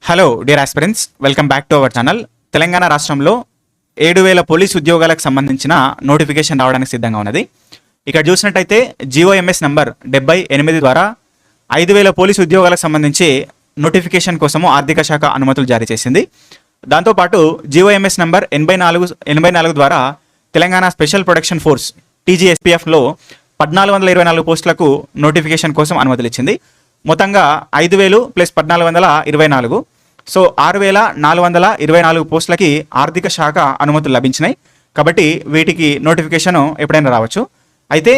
Hello dear aspirants, welcome back to our channel. Telangana రాష్ట్రంలో 7,000 police ఉద్యోగాలకు సంబంధించిన నోటిఫికేషన్ రావడానికి సిద్ధంగా ఉన్నది. ఇక్కడ చూసినట్టయితే జీఓఎంఎస్ నంబర్ 78 ద్వారా 5,000 పోలీస్ ఉద్యోగాలకు సంబంధించి నోటిఫికేషన్ కోసము ఆర్థిక శాఖ అనుమతులు జారీ చేసింది. దాంతోపాటు జీఓఎంఎస్ నంబర్ 84 ద్వారా తెలంగాణ స్పెషల్ ప్రొటెక్షన్ ఫోర్స్ TGSPFలో 1424 పోస్టులకు నోటిఫికేషన్ కోసం అనుమతులు ఇచ్చింది. మొత్తంగా 5,000 ప్లస్ 1424, సో 6,424 పోస్టులకి ఆర్థిక శాఖ అనుమతులు లభించినాయి. కాబట్టి వీటికి నోటిఫికేషన్ ఎప్పుడైనా రావచ్చు. అయితే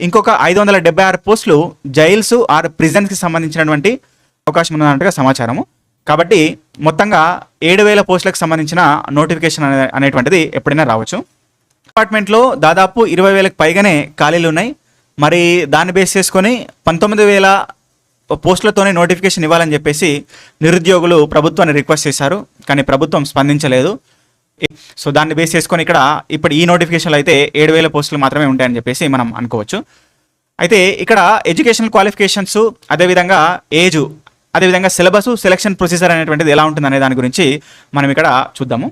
ఇంకొక 576 పోస్టులు జైల్స్ ఆర్ ప్రిజన్స్కి సంబంధించినటువంటి అవకాశం ఉన్నట్టుగా సమాచారము. కాబట్టి మొత్తంగా 7,000 పోస్టులకు సంబంధించిన నోటిఫికేషన్ అనేటువంటిది ఎప్పుడైనా రావచ్చు. డిపార్ట్మెంట్లో దాదాపు 20,000కి పైగానే ఖాళీలు ఉన్నాయి. మరి దాన్ని బేస్ చేసుకొని 19,000 పోస్టులతోనే నోటిఫికేషన్ ఇవ్వాలని చెప్పేసి నిరుద్యోగులు ప్రభుత్వాన్ని రిక్వెస్ట్ చేశారు, కానీ ప్రభుత్వం స్పందించలేదు. సో దాన్ని బేస్ చేసుకొని ఇప్పుడు ఈ నోటిఫికేషన్లో అయితే 7,000 పోస్టులు మాత్రమే ఉంటాయని చెప్పేసి మనం అనుకోవచ్చు. అయితే ఇక్కడ ఎడ్యుకేషనల్ క్వాలిఫికేషన్స్, అదేవిధంగా ఏజు, అదేవిధంగా సిలబస్, సెలక్షన్ ప్రొసీజర్ అనేటువంటిది ఎలా ఉంటుంది అనే దాని గురించి మనం ఇక్కడ చూద్దాము.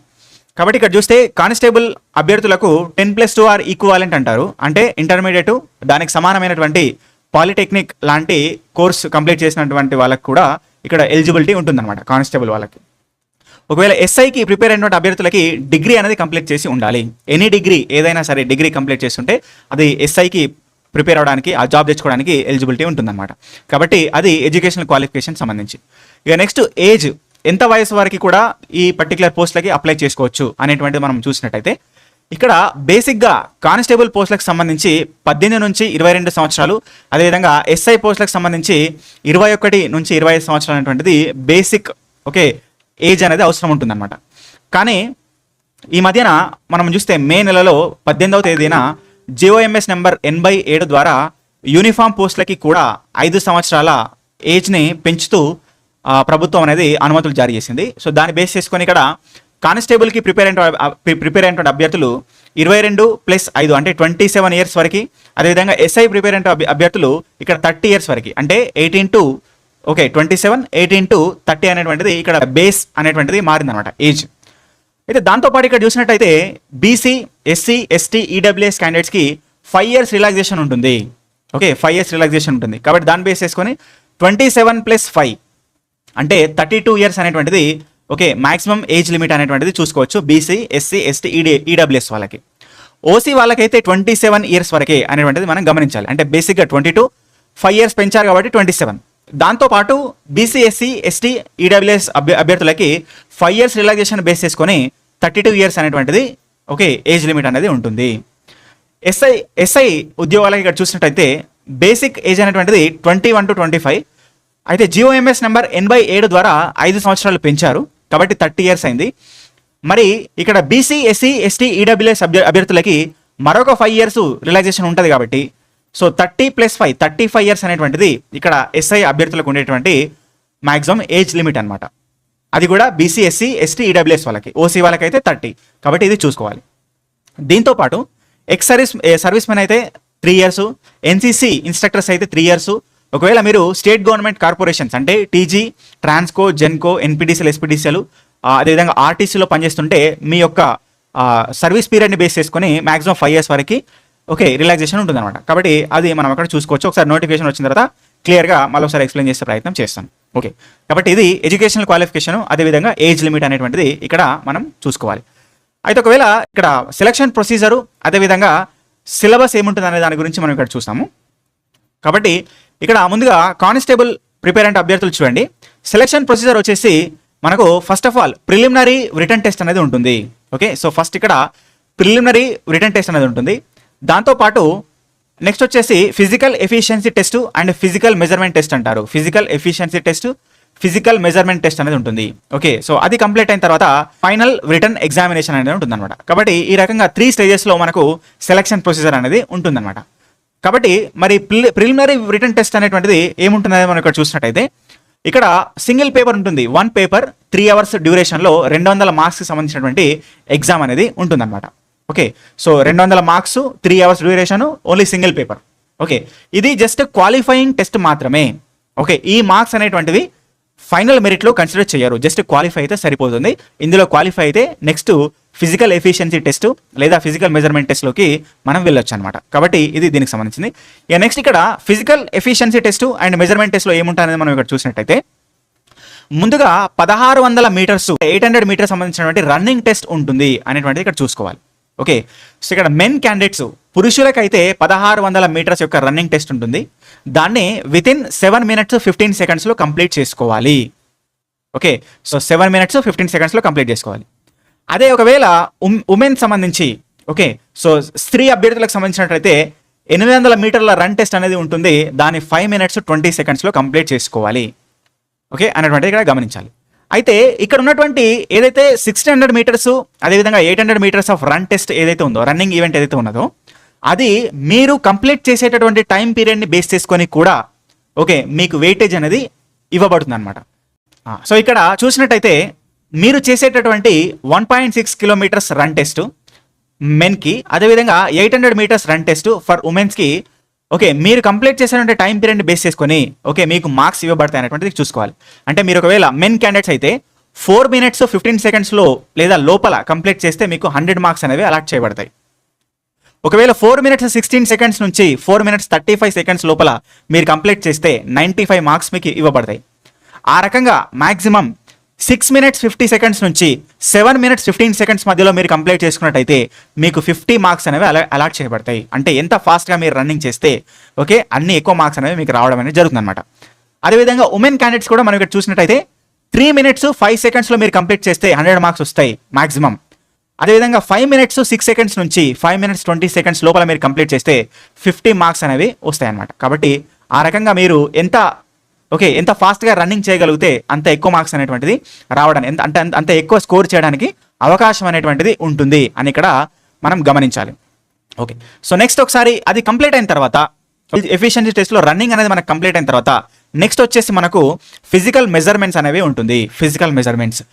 కాబట్టి ఇక్కడ చూస్తే కానిస్టేబుల్ అభ్యర్థులకు 10+2 ఆర్ ఈక్వాలెంట్ అంటారు. అంటే ఇంటర్మీడియట్, దానికి సమానమైనటువంటి పాలిటెక్నిక్ లాంటి కోర్స్ కంప్లీట్ చేసినటువంటి వాళ్ళకి కూడా ఇక్కడ ఎలిజిబిలిటీ ఉంటుందన్నమాట కానిస్టేబుల్ వాళ్ళకి. ఒకవేళ ఎస్ఐకి ప్రిపేర్ అయినటువంటి అభ్యర్థులకి డిగ్రీ అనేది కంప్లీట్ చేసి ఉండాలి. ఎనీ డిగ్రీ, ఏదైనా సరే డిగ్రీ కంప్లీట్ చేస్తుంటే అది ఎస్ఐకి ప్రిపేర్ అవ్వడానికి, ఆ జాబ్ తెచ్చుకోవడానికి ఎలిజిబిలిటీ ఉంటుందన్నమాట. కాబట్టి అది ఎడ్యుకేషనల్ క్వాలిఫికేషన్ సంబంధించి. ఇక నెక్స్ట్ ఏజ్, ఎంత వయసు వరకు కూడా ఈ పర్టికులర్ పోస్టులకి అప్లై చేసుకోవచ్చు అనేటువంటిది మనం చూసినట్టయితే ఇక్కడ బేసిక్గా కానిస్టేబుల్ పోస్టులకు సంబంధించి 18 నుంచి 22 సంవత్సరాలు, అదేవిధంగా ఎస్ఐ పోస్టులకు సంబంధించి 21 నుంచి 25 సంవత్సరాలు అనేటువంటిది బేసిక్ ఏజ్ అనేది అవసరం ఉంటుందన్నమాట. కానీ ఈ మధ్యన మనం చూస్తే మే నెలలో 18వ తేదీన జీఓఎంఎస్ నెంబర్ 87 ద్వారా యూనిఫామ్ పోస్టులకి కూడా 5 సంవత్సరాల ఏజ్ని పెంచుతూ ప్రభుత్వం అనేది అనుమతులు జారీ చేసింది. సో దాన్ని బేస్ చేసుకొని ఇక్కడ కానిస్టేబుల్కి ప్రిపేర్ అయినటువంటి అభ్యర్థులు 22+5 అంటే 27 ఇయర్స్ వరకు, అదేవిధంగా ఎస్ఐ ప్రిపేర్ అయిన అభ్యర్థులు ఇక్కడ 30 ఇయర్స్ వరకు, అంటే 18 to 27, 18 to 30 అనేటువంటిది ఇక్కడ బేస్ అనేటువంటిది మారిందనమాట ఏజ్. అయితే దాంతోపాటు ఇక్కడ చూసినట్టయితే బీసీ, ఎస్సీ, ఎస్టీ, ఈడబ్ల్యూఎస్ క్యాండిడేట్స్కి 5 years రిలాక్సేషన్ ఉంటుంది. 5 years రిలాక్సేషన్ ఉంటుంది. కాబట్టి దాన్ని బేస్ చేసుకొని 27+5 అంటే 32 ఇయర్స్ అనేటువంటిది మాక్సిమం ఏజ్ లిమిట్ అనేటువంటిది చూసుకోవచ్చు బీసీ, ఎస్సీ, ఎస్టీ, ఈడబ్ల్యూఎస్ వాళ్ళకి. ఓసీ వాళ్ళకైతే 27 ఇయర్స్ వరకే అనేటువంటిది మనం గమనించాలి. అంటే బేసిక్గా 22, 5 years పెంచారు కాబట్టి 27. దాంతోపాటు బీసీ, ఎస్సీ, ఎస్టీ, ఈడబ్ల్యూఎస్ అభ్యర్థులకి 5 years రిలాక్సేషన్ బేస్ చేసుకొని 32 ఇయర్స్ అనేటువంటిది ఏజ్ లిమిట్ అనేది ఉంటుంది. ఎస్ఐ ఉద్యోగాలకి ఇక్కడ చూసినట్టయితే బేసిక్ ఏజ్ అనేటువంటిది 21 to 25. అయితే జీఓఎంఎస్ నెంబర్ 87 ద్వారా 5 సంవత్సరాలు పెంచారు కాబట్టి 30 years అయింది. మరి ఇక్కడ బీసీ, ఎస్సీ, ఎస్టీ, ఈడబ్ల్యూఎస్ అభ్యర్థులకి మరొక 5 years రిలాక్సేషన్ ఉంటుంది కాబట్టి సో 30+5 35 years అనేటువంటిది ఇక్కడ ఎస్ఐ అభ్యర్థులకు ఉండేటువంటి మ్యాక్సిమం ఏజ్ లిమిట్ అనమాట. అది కూడా బీసీ, ఎస్సీ, ఎస్టీ, ఈడబ్ల్యూఎస్ వాళ్ళకి. ఓసీ వాళ్ళకైతే 30. కాబట్టి ఇది చూసుకోవాలి. దీంతోపాటు సర్వీస్ మెన్ అయితే 3 years, ఎన్సీసీ ఇన్స్ట్రక్టర్స్ అయితే 3 years. ఒకవేళ మీరు స్టేట్ గవర్నమెంట్ కార్పొరేషన్స్ అంటే TG, Transco, Genco, NPDCL, SPDCL, అదేవిధంగా ఆర్టీసీలో పనిచేస్తుంటే మీ యొక్క సర్వీస్ పీరియడ్ని బేస్ చేసుకొని మాక్సిమం 5 years వరకు రిలాక్సేషన్ ఉంటుంది అనమాట. కాబట్టి అది మనం అక్కడ చూసుకోవచ్చు. ఒకసారి నోటిఫికేషన్ వచ్చిన తర్వాత క్లియర్గా మళ్ళీ ఒకసారి ఎక్స్ప్లెయిన్ చేసే ప్రయత్నం చేస్తాను. కాబట్టి ఇది ఎడ్యుకేషనల్ క్వాలిఫికేషన్, అదేవిధంగా ఏజ్ లిమిట్ అనేటువంటిది ఇక్కడ మనం చూసుకోవాలి. అయితే ఒకవేళ ఇక్కడ సెలక్షన్ ప్రొసీజరు, అదేవిధంగా సిలబస్ ఏముంటుంది అనే దాని గురించి మనం ఇక్కడ చూస్తాము. కాబట్టి ఇక్కడ ముందుగా కానిస్టేబుల్ ప్రిపేర్ అయిన అభ్యర్థులు చూడండి. సెలక్షన్ ప్రొసీజర్ వచ్చేసి మనకు first of all preliminary written test అనేది ఉంటుంది. సో ఫస్ట్ ఇక్కడ ప్రిలిమినరీ రిటన్ టెస్ట్ అనేది ఉంటుంది. దాంతోపాటు నెక్స్ట్ వచ్చేసి physical efficiency test and physical measurement test అంటారు. Physical efficiency test, physical measurement test అనేది ఉంటుంది. సో అది కంప్లీట్ అయిన తర్వాత ఫైనల్ రిటర్న్ ఎగ్జామినేషన్ అనేది ఉంటుంది అనమాట. కాబట్టి ఈ రకంగా 3 stagesలో మనకు సెలక్షన్ ప్రొసీజర్ అనేది ఉంటుందన్నమాట. కాబట్టి మరి ప్రిలిమినరీ రిటన్ టెస్ట్ అనేటువంటిది ఏముంటుందని మనం ఇక్కడ చూసినట్టయితే ఇక్కడ సింగిల్ పేపర్ ఉంటుంది. 1 paper 3 hours డ్యూరేషన్లో 200 మార్క్స్కి సంబంధించినటువంటి ఎగ్జామ్ అనేది ఉంటుందన్నమాట. So 200 marks, 3 hours duration, only single paper. ఇది జస్ట్ క్వాలిఫైయింగ్ టెస్ట్ మాత్రమే. ఈ మార్క్స్ అనేటువంటివి ఫైనల్ మెరిట్లో కన్సిడర్ చేయరు, జస్ట్ క్వాలిఫై అయితే సరిపోతుంది. ఇందులో క్వాలిఫై అయితే నెక్స్ట్ ఫిజికల్ ఎఫిషియన్సీ టెస్ట్ లేదా ఫిజికల్ మెజర్మెంట్ టెస్ట్లోకి మనం వెళ్ళొచ్చు అనమాట. కాబట్టి ఇది దీనికి సంబంధించింది. ఇక నెక్స్ట్ ఇక్కడ physical efficiency test and measurement టెస్ట్లో ఏముంటాయనేది మనం ఇక్కడ చూసినట్టయితే ముందుగా 1600 మీటర్స్ 800 మీటర్స్ సంబంధించినటువంటి రన్నింగ్ టెస్ట్ ఉంటుంది అనేటువంటిది ఇక్కడ చూసుకోవాలి. ఓకే, సో ఇక్కడ మెన్ క్యాండిడేట్స్ పురుషులకైతే 1600 మీటర్స్ యొక్క రన్నింగ్ టెస్ట్ ఉంటుంది. దాన్ని వితిన్ 7 minutes 15 secondsలో కంప్లీట్ చేసుకోవాలి. ఓకే, సో 7 minutes 15 secondsలో కంప్లీట్ చేసుకోవాలి. అదే ఒకవేళ ఉమెన్ సంబంధించి ఓకే, సో స్త్రీ అభ్యర్థులకు సంబంధించినట్లయితే 800 మీటర్ల రన్ టెస్ట్ అనేది ఉంటుంది. దాన్ని 5 minutes 20 secondsలో కంప్లీట్ చేసుకోవాలి. ఓకే అనేటువంటిది ఇక్కడ గమనించాలి. అయితే ఇక్కడ ఉన్నటువంటి ఏదైతే 1600 మీటర్స్ అదేవిధంగా 800 మీటర్స్ ఆఫ్ రన్ టెస్ట్ ఏదైతే ఉందో, రన్నింగ్ ఈవెంట్ ఏదైతే ఉన్నదో, అది మీరు కంప్లీట్ చేసేటటువంటి టైం పీరియడ్ని బేస్ చేసుకొని కూడా ఓకే మీకు వెయిటేజ్ అనేది ఇవ్వబడుతుంది అనమాట. సో ఇక్కడ చూసినట్టయితే మీరు చేసేటటువంటి 1.6 kilometers రన్ టెస్ట్ మెన్కి, అదేవిధంగా 800 మీటర్స్ రన్ టెస్ట్ ఫర్ ఉమెన్స్కి ఓకే మీరు కంప్లీట్ చేసినటువంటి టైం పీరియడ్ని బేస్ చేసుకొని ఓకే మీకు మార్క్స్ ఇవ్వబడతాయి అనేటువంటిది చూసుకోవాలి. అంటే మీరు ఒకవేళ మెన్ క్యాండిడేట్స్ అయితే 4 minutes 15 secondsలో లేదా లోపల కంప్లీట్ చేస్తే మీకు 100 మార్క్స్ అనేవి అలాట్ చేయబడతాయి. ఒకవేళ 4 minutes 16 seconds నుంచి 4 minutes 35 seconds లోపల మీరు కంప్లీట్ చేస్తే 95 మార్క్స్ మీకు ఇవ్వబడతాయి. ఆ రకంగా మ్యాక్సిమం 6 minutes 50 seconds నుంచి 7 minutes 15 seconds మధ్యలో మీరు కంప్లీట్ చేసుకున్నట్టయితే మీకు 50 మార్క్స్ అనేవి అలాట్ చేయబడతాయి. అంటే ఎంత ఫాస్ట్గా మీరు రన్నింగ్ చేస్తే ఓకే అన్ని ఎక్కువ మార్క్స్ అనేవి మీకు రావడం అనేది జరుగుతుంది అనమాట. అదేవిధంగా ఉమెన్ క్యాండిడేట్స్ కూడా మనం ఇక్కడ చూసినట్టయితే 3 minutes 5 secondsలో మీరు కంప్లీట్ చేస్తే 100 మార్క్స్ వస్తాయి మ్యాక్సిమం. అదేవిధంగా 5 minutes 6 seconds నుంచి 5 minutes 20 seconds లోపల మీరు కంప్లీట్ చేస్తే 50 మార్క్స్ అనేవి వస్తాయి అనమాట. కాబట్టి ఆ రకంగా మీరు ఎంత ఫాస్ట్గా రన్నింగ్ చేయగలిగితే అంత ఎక్కువ మార్క్స్ అనేటువంటిది రావడానికి అంత ఎక్కువ స్కోర్ చేయడానికి అవకాశం అనేటువంటిది ఉంటుంది అని ఇక్కడ మనం గమనించాలి. ఓకే, సో నెక్స్ట్ ఒకసారి అది కంప్లీట్ అయిన తర్వాత ఎఫిషియన్సీ టెస్ట్లో రన్నింగ్ అనేది మనకు కంప్లీట్ అయిన తర్వాత నెక్స్ట్ వచ్చేసి మనకు ఫిజికల్ మెజర్మెంట్స్ అనేవి ఉంటుంది. ఫిజికల్ మెజర్మెంట్స్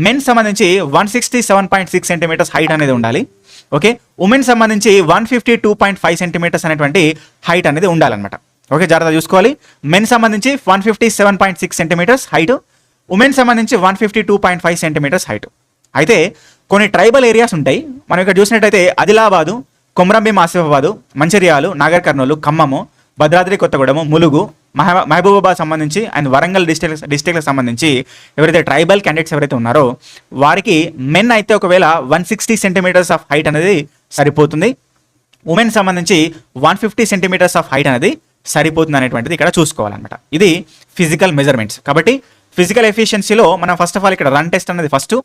మెన్ సంబంధించి 167.6 centimeters హైట్ అనేది ఉండాలి. ఓకే, ఉమెన్ సంబంధించి 152.5 centimeters అనేటువంటి హైట్ అనేది ఉండాలన్నమాట. ఓకే, జాగ్రత్త చూసుకోవాలి. మెన్ సంబంధించి 157.6 centimeters హైట్, ఉమెన్ సంబంధించి 152.5 centimeters హైట్. అయితే కొన్ని ట్రైబల్ ఏరియాస్ ఉంటాయి. మనం ఇక్కడ చూసినట్టయితే ఆదిలాబాదు, కొమరంభీం ఆసిఫాబాదు, మంచిర్యాలు, నాగర్ కర్నూలు, ఖమ్మము, భద్రాద్రి కొత్తగూడెము, ములుగు, మహబూబాబాద్ సంబంధించి అండ్ వరంగల్ డిస్ట్రిక్ట్కి సంబంధించి ఎవరైతే ట్రైబల్ క్యాండిడేట్స్ ఎవరైతే ఉన్నారో వారికి మెన్ అయితే ఒకవేళ 160 centimeters ఆఫ్ హైట్ అనేది సరిపోతుంది. ఉమెన్ సంబంధించి 150 centimeters ఆఫ్ హైట్ అనేది సరిపోతుంది అనేటువంటిది ఇక్కడ చూసుకోవాలన్నమాట. ఇది ఫిజికల్ మెజర్మెంట్స్. కాబట్టి ఫిజికల్ ఎఫిషియన్సీలో మనం ఫస్ట్ ఆఫ్ ఆల్ ఇక్కడ రన్ టెస్ట్ అనేది ఫస్ట్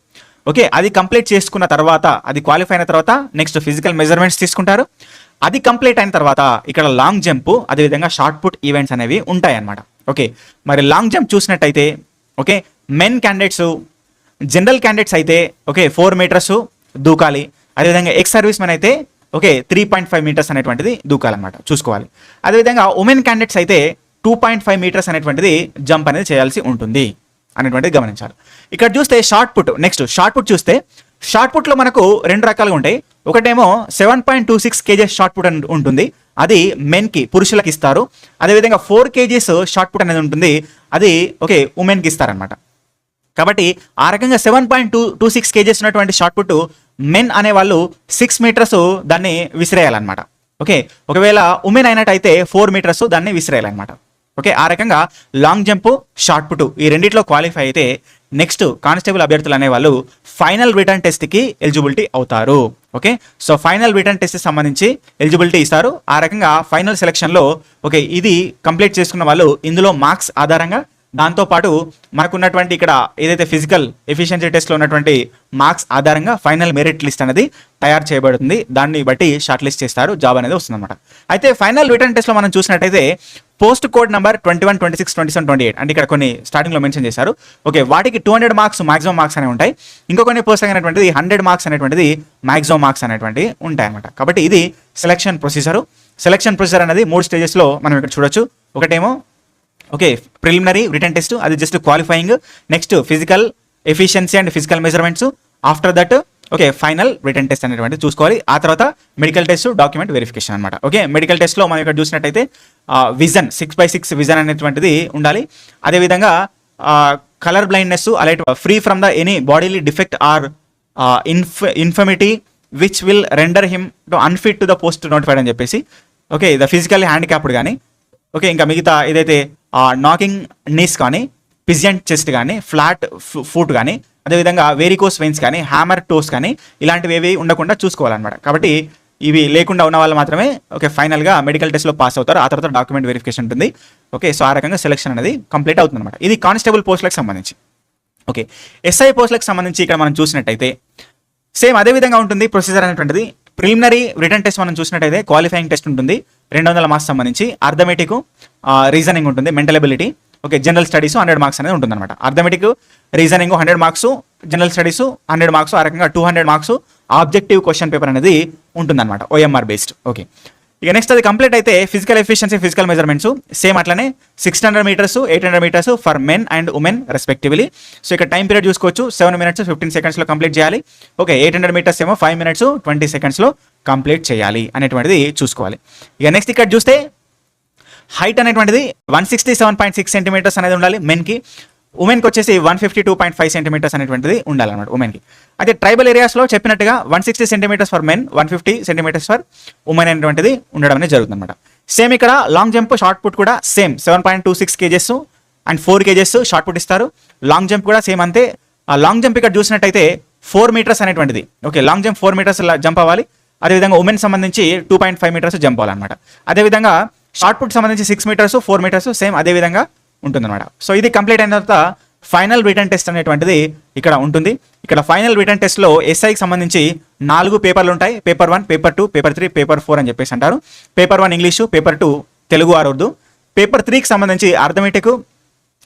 ఓకే అది కంప్లీట్ చేసుకున్న తర్వాత అది క్వాలిఫై అయిన తర్వాత నెక్స్ట్ ఫిజికల్ మెజర్మెంట్స్ తీసుకుంటారు. అది కంప్లీట్ అయిన తర్వాత ఇక్కడ లాంగ్ జంప్ అదేవిధంగా షార్ట్ పుట్ ఈవెంట్స్ అనేవి ఉంటాయి అన్నమాట. ఓకే, మరి లాంగ్ జంప్ చూసినట్టయితే okay men candidates general candidates అయితే ఓకే 4 meters దూకాలి. అదేవిధంగా ఎక్స్ సర్వీస్ మెన్ అయితే ఓకే 3.5 meters అనేటువంటిది దూకాలన్నమాట చూసుకోవాలి. అదేవిధంగా ఉమెన్ క్యాండిడేట్స్ అయితే 2.5 meters అనేటువంటిది జంప్ అనేది చేయాల్సి ఉంటుంది అనేటువంటిది గమనించాలి. ఇక్కడ చూస్తే shot put, next shot put చూస్తే షార్ట్ పుట్లో మనకు 2 రకాలుగా ఉంటాయి. ఒకటేమో 7.26 kgs షార్ట్ పుట్ అని ఉంటుంది, అది మెన్కి పురుషులకు ఇస్తారు. అదేవిధంగా 4 kgs షార్ట్ పుట్ అనేది ఉంటుంది, అది ఓకే ఉమెన్కి ఇస్తారనమాట. కాబట్టి ఆ రకంగా 7.26 kgs ఉన్నటువంటి షార్ట్ పుట్ మెన్ అనేవాళ్ళు 6 meters దాన్ని విసిరేయాలన్నమాట. ఓకే, ఒకవేళ ఉమెన్ అయినట్టయితే 4 meters దాన్ని విసిరేయాలన్నమాట. ఓకే, ఆ రకంగా లాంగ్ జంప్ షార్ట్ పుట్ ఈ రెండిట్లో క్వాలిఫై అయితే నెక్స్ట్ కానిస్టేబుల్ అభ్యర్థులు అనేవాళ్ళు ఫైనల్ రిటర్న్ టెస్ట్కి ఎలిజిబిలిటీ అవుతారు. ఓకే, సో ఫైనల్ రిటర్న్ టెస్ట్కి సంబంధించి ఎలిజిబిలిటీ ఇస్తారు. ఆ రకంగా ఫైనల్ సెలక్షన్లో ఓకే ఇది కంప్లీట్ చేసుకున్న వాళ్ళు ఇందులో మార్క్స్ ఆధారంగా దాంతోపాటు మనకున్నటువంటి ఇక్కడ ఏదైతే ఫిజికల్ ఎఫిషియన్సీ టెస్ట్లో ఉన్నటువంటి మార్క్స్ ఆధారంగా ఫైనల్ మెరిట్ లిస్ట్ అనేది తయారు చేయబడుతుంది. దాన్ని బట్టి షార్ట్ లిస్ట్ చేస్తారు, జాబ్ అనేది వస్తుందన్నమాట. అయితే ఫైనల్ రిటర్న్ టెస్ట్లో మనం చూసినట్టయితే పోస్ట్ కోడ్ నెంబర్ 21, 26, 27, 28 అంటే ఇక్కడ కొన్ని స్టార్టింగ్లో మెన్షన్ చేశారు. ఓకే, వాటికి 200 మార్క్స్ మాక్సిమం మార్క్స్ అనేవి ఉంటాయి. ఇంకో కొన్ని పోస్ట్ అనేటువంటిది 100 మార్క్స్ అనేటువంటిది మాక్సిమం మార్క్స్ అనేటువంటివి ఉంటాయి అనమాట. కాబట్టి ఇది సెలక్షన్ ప్రొసీజర్. సెలక్షన్ ప్రొసీజర్ అనేది 3 స్టేజెస్లో మనం ఇక్కడ చూడొచ్చు. ఒకటేమో ఓకే ప్రిలిమినరీ రిటర్న్ టెస్ట్, అది just qualifying. Next physical efficiency and physical measurements. After that okay final return test అనేటువంటిది చూసుకోవాలి. ఆ తర్వాత మెడికల్ టెస్ట్, డాక్యుమెంట్ వెరిఫికేషన్ అనమాట. ఓకే, మెడికల్ టెస్ట్లో మనం ఇక్కడ చూసినట్టయితే విజన్ 6x6 విజన్ అనేటువంటిది ఉండాలి. అదేవిధంగా కలర్ బ్లైండ్నెస్ అలాంటి free from the any bodily defect or infirmity which will render him to unfit to the post notified అని చెప్పేసి, ఓకే, ద ఫిజికల్లీ హ్యాండిక్యాప్డ్ కానీ, ఓకే, ఇంకా మిగతా ఏదైతే నాకింగ్ నీస్ కానీ, పిజియంట్ చెస్ట్ కానీ, ఫ్లాట్ ఫుట్ కానీ, అదేవిధంగా వేరికోస్ వెయిన్స్ కానీ, హ్యామర్ టోస్ కానీ ఇలాంటివి ఏవి ఉండకుండా చూసుకోవాలన్నమాట. కాబట్టి ఇవి లేకుండా ఉన్న వాళ్ళు మాత్రమే ఓకే ఫైనల్గా మెడికల్ టెస్ట్లో పాస్ అవుతారు. ఆ తర్వాత డాక్యుమెంట్ వెరిఫికేషన్ ఉంటుంది. ఓకే, సో ఆ రకంగా సెలక్షన్ అనేది కంప్లీట్ అవుతుంది అనమాట. ఇది కానిస్టేబుల్ పోస్టులకు సంబంధించి. ఓకే, ఎస్ఐ పోస్టులకు సంబంధించి ఇక్కడ మనం చూసినట్టయితే సేమ్ అదే విధంగా ఉంటుంది ప్రొసీజర్ అనేటువంటిది. ప్రిలిమినరీ రిటర్న్ టెస్ట్ మనం చూసినట్టయితే క్వాలిఫైయింగ్ టెస్ట్ ఉంటుంది 200 మార్క్స్ సంబంధించి, అర్థమెటిక్, రీజనింగ్ ఉంటుంది, mental ability, okay, general studies 100 marks అనేది ఉంటుంది అనమాట. Arithmetic, reasoning 100 marks, general studies 100 marks, ఆ రకంగా 200 మార్క్స్ ఆబ్జెక్టివ్ క్వశ్చన్ పేపర్ అనేది ఉంటుందన్నమాట, ఓఎంఆర్ బేస్డ్. ఓకే, ఇక నెక్స్ట్ అది కంప్లీట్ అయితే physical efficiency, physical measurements same అట్లనే 600 metres 800 metres for men and women respectively. So ఇక్కడ టైం పీరియడ్ చూసుకోవచ్చు, 7 minutes 15 secondsలో కంప్లీట్ చేయాలి. ఓకే, 800 మీటర్స్ ఏమో 5 minutes 20 secondsలో కంప్లీట్ చేయాలి అనేటువంటిది చూసుకోవాలి. ఇక నెక్స్ట్ ఇక్కడ చూస్తే హైట్ అనేటువంటిది 167.6 సెంటీమీటర్స్ అనేది ఉండాలి మెన్కి. ఉమెన్కి వచ్చేసి 152.5 సెంటీమీటర్స్ అనేటువంటిది ఉండాలన్నమాట ఉమెన్కి. అయితే ట్రైబల్ ఏరియాస్లో చెప్పినట్టుగా 160 centimetres for men, 150 centimetres for women అనేటువంటిది ఉండడం అనేది జరుగుతుంది అనమాట. సేమ్ ఇక్కడ లాంగ్ జంప్, షార్ట్ పుట్ కూడా same 7.26 kgs and 4 kgs shot put ఇస్తారు. లాంగ్ జంప్ కూడా సేమ్ అంతే. ఆ లాంగ్ జంప్ ఇక్కడ చూసినట్టయితే 4 meters అనేటువంటిది, okay, long jump 4 meters jump అవ్వాలి. అదేవిధంగా ఉమెన్ సంబంధించి 2.5 meters జంప్ అవ్వాలన్నమాట. అదేవిధంగా షార్ట్ పుట్ సంబంధించి 6 meters 4 meters సేమ్ అదే విధంగా ఉంటుందన్నమాట. సో ఇది కంప్లీట్ అయిన తర్వాత ఫైనల్ రిటర్న్ టెస్ట్ అనేటువంటిది ఇక్కడ ఉంటుంది. ఇక్కడ ఫైనల్ రిటర్న్ టెస్ట్లో ఎస్ఐకి సంబంధించి 4 పేపర్లు ఉంటాయి. పేపర్ 1, పేపర్ 2, పేపర్ 3, పేపర్ 4 అని చెప్పేసి అంటారు. Paper 1 English, paper 2 Telugu or Urdu, paper 3కి సంబంధించి arithmetic,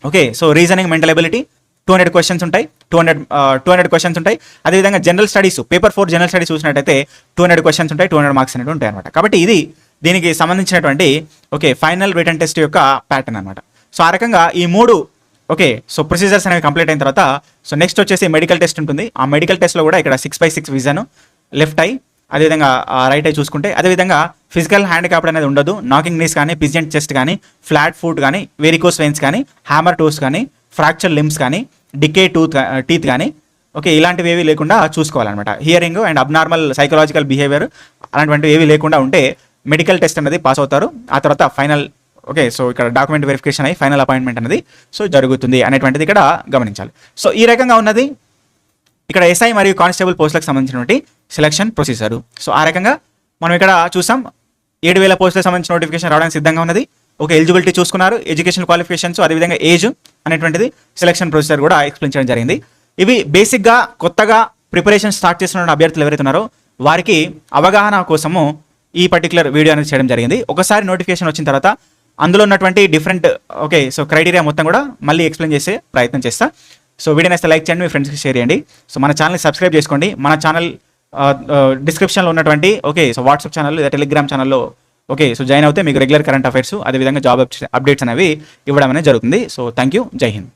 okay, so reasoning, mental ability 200 questions ఉంటాయి. 200 questions ఉంటాయి. అదేవిధంగా general studies, paper 4 general studies చూసినట్టయితే 200 questions ఉంటాయి, 200 మార్క్స్ అనేవి ఉంటాయి అనమాట. కాబట్టి ఇది దీనికి సంబంధించినటువంటి ఓకే ఫైనల్ రిటర్న్ టెస్ట్ యొక్క ప్యాటర్న్ అనమాట. సో ఆ రకంగా ఈ 3 ఓకే సో ప్రొసీజర్స్ అనేవి కంప్లీట్ అయిన తర్వాత సో నెక్స్ట్ వచ్చేసి మెడికల్ టెస్ట్ ఉంటుంది. ఆ మెడికల్ టెస్ట్లో కూడా ఇక్కడ 6/6 విజన్, లెఫ్ట్ ఐ, అదేవిధంగా రైట్ ఐ చూసుకుంటే, అదేవిధంగా ఫిజికల్ హ్యాండిక్యాప్డ్ అనేది ఉండదు. నాకింగ్ నీస్ కానీ, పిజియంట్ చెస్ట్ కానీ, ఫ్లాట్ ఫుట్ కానీ, వెరికోస్ వెయిన్స్ కానీ, హ్యామర్ టోస్ కానీ, ఫ్రాక్చర్ లిమ్స్ కానీ, డికే టీత్ కానీ, ఓకే, ఇలాంటివి ఏవి లేకుండా చూసుకోవాలన్నమాట. Hearing and abnormal psychological behaviour అలాంటివి ఏవి లేకుండా ఉంటే మెడికల్ టెస్ట్ అనేది పాస్ అవుతారు. ఆ తర్వాత ఫైనల్ ఓకే సో ఇక్కడ డాక్యుమెంట్ వెరిఫికేషన్ అయ్యి ఫైనల్ అపాయింట్మెంట్ అనేది సో జరుగుతుంది అనేటువంటిది ఇక్కడ గమనించాలి. సో ఈ రకంగా ఉన్నది ఇక్కడ ఎస్ఐ మరియు కానిస్టేబుల్ పోస్టులకు సంబంధించినటువంటి సెలక్షన్ ప్రొసీజర్. సో ఆ రకంగా మనం ఇక్కడ చూసాం 7,000 పోస్టులకు సంబంధించిన నోటిఫికేషన్ రావడానికి సిద్ధంగా ఉన్నది. ఓకే, ఎలిజిబిలిటీ చూసుకున్నారు, ఎడ్యుకేషన్ క్వాలిఫికేషన్స్, అదేవిధంగా ఏజ్ అనేటువంటిది సెలక్షన్ ప్రొసీజర్ కూడా ఎక్స్ప్లెయిన్ చేయడం జరిగింది. ఇవి బేసిక్గా కొత్తగా ప్రిపరేషన్ స్టార్ట్ చేస్తున్న అభ్యర్థులు ఎవరైతే ఉన్నారో వారికి అవగాహన కోసము ఈ పర్టికులర్ వీడియో అనేది చేయడం జరిగింది. ఒకసారి నోటిఫికేషన్ వచ్చిన తర్వాత అందులో ఉన్నటువంటి డిఫరెంట్ ఓకే సో క్రైటీరియా మొత్తం కూడా మళ్ళీ ఎక్స్ప్లెయిన్ చేసే ప్రయత్నం చేస్తా. సో వీడియో నచ్చితే లైక్ చేయండి, మీ ఫ్రెండ్స్కి షేర్ చేయండి. సో మన ఛానల్ని సబ్స్క్రైబ్ చేసుకోండి. మన ఛానల్ డిస్క్రిప్షన్లో ఉన్నటువంటి ఓకే సో వాట్సాప్ ఛానల్ లేదా టెలిగ్రామ్ ఛానల్లో ఓకే సో జాయిన్ అవుతే మీకు రెగ్యులర్ కరెంట్ అఫైర్స్ అదేవిధంగా జాబ్ అప్డేట్స్ అనేవి ఇవ్వడం అనేది జరుగుతుంది. సో థ్యాంక్ యూ, జై హింద్.